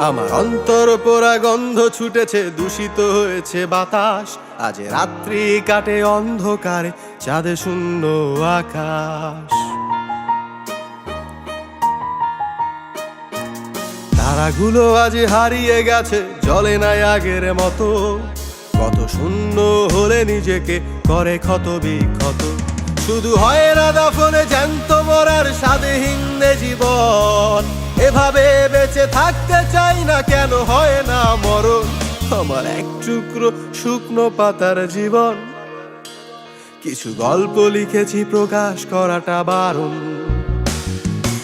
আমার অন্তর পোড়া গন্ধ ছুটেছে, দূষিত হয়েছে বাতাস। আজ রাত্রি কাটে অন্ধকারে, চাঁদে শূন্য আকাশ। তারাগুলো আজ হারিয়ে গেছে, জ্বলে নাই আগের মতো। কত শূন্য হলে নিজেকে করে ক্ষত বিক্ষত। শুধু হয় না দাফনে জ্যান্ত মরার স্বাদহীন জীবন। এভাবে বেঁচে থাকতে চাই না, কেন হয় না মরণ? আমার এক টুকরো শুকনো পাতার জীবন। কিছু গল্প লিখেছি, প্রকাশ করাটা বারণ।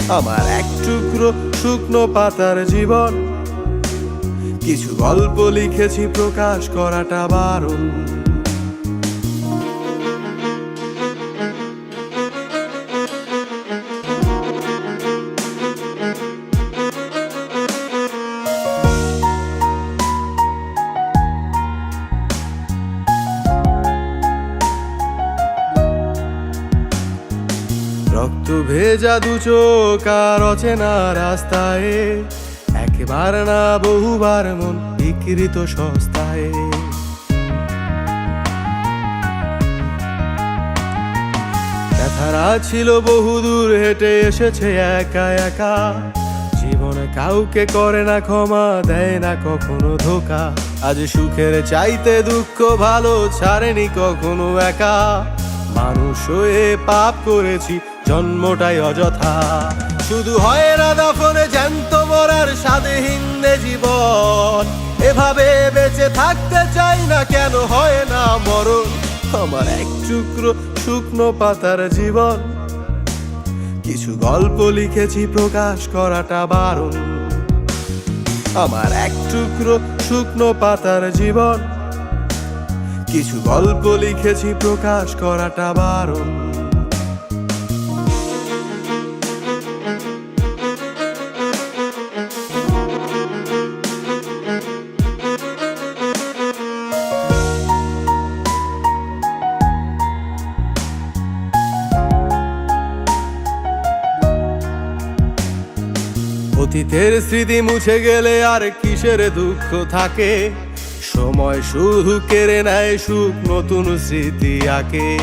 আমার এক টুকরো শুকনো পাতার জীবন। কিছু গল্প লিখেছি, প্রকাশ করাটা বারণ। রক্ত ভেজা দু চোখ আর অচেনা রাস্তায়, একবার না বহুবার মন বিকৃত সস্তায়। ব্যথারা ছিল বহুদূর হেঁটে এসেছে একা একা। জীবন কাউকে করে না ক্ষমা, দেয় না কখনো ধোকা। আজ সুখের চাইতে দুঃখ ভালো ছাড়েনি কখনো একা। মানুষ হয়ে পাপ করেছি, জন্মটাই অযথা। শুধু হয় না দাফনে জ্যান্ত মরার স্বাদহীন জীবন। এভাবে বেঁচে থাকতে চাই না, কেন হয় না মরণ? আমার এক টুকরো শুকনো পাতার জীবন। কিছু গল্প লিখেছি, প্রকাশ করাটা বারণ। আমার এক টুকরো শুকনো পাতার জীবন। কিছু গল্প লিখেছি, প্রকাশ করাটা বারণ। অতীতের স্মৃতি মুছে গেলে আর কিসের দুঃখ থাকে? সময় শুধু কেড়ে নেয় সুখ, নতুন স্মৃতি আঁকে।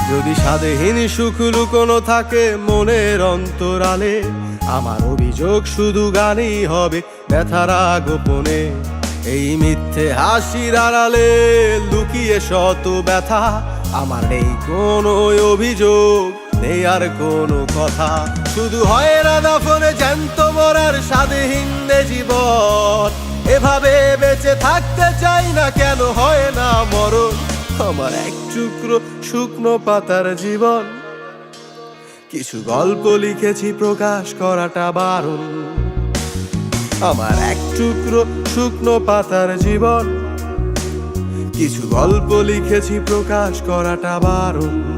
যদি স্বাদহীন সুখ লুকোনো থাকে মনের অন্তরালে, আমার অভিযোগ শুধু গানই হবে ব্যথারা গোপনে। এই মিথ্যে হাসির আড়ালে লুকিয়ে শত ব্যথা। আমার নেই কোনো অভিযোগ, নেই আর কোনো কথা। শুধু হয় না দাফনে জ্যান্ত মরার স্বাদহীন জীবন। এভাবে বেঁচে থাকতে চাই না, কেন হয় না মরণ? আমার এক টুকরো শুকনো পাতার জীবন। কিছু গল্প লিখেছি, প্রকাশ করাটা বারণ। আমার এক টুকরো শুকনো পাতার জীবন। কিছু গল্প লিখেছি, প্রকাশ করাটা বারণ।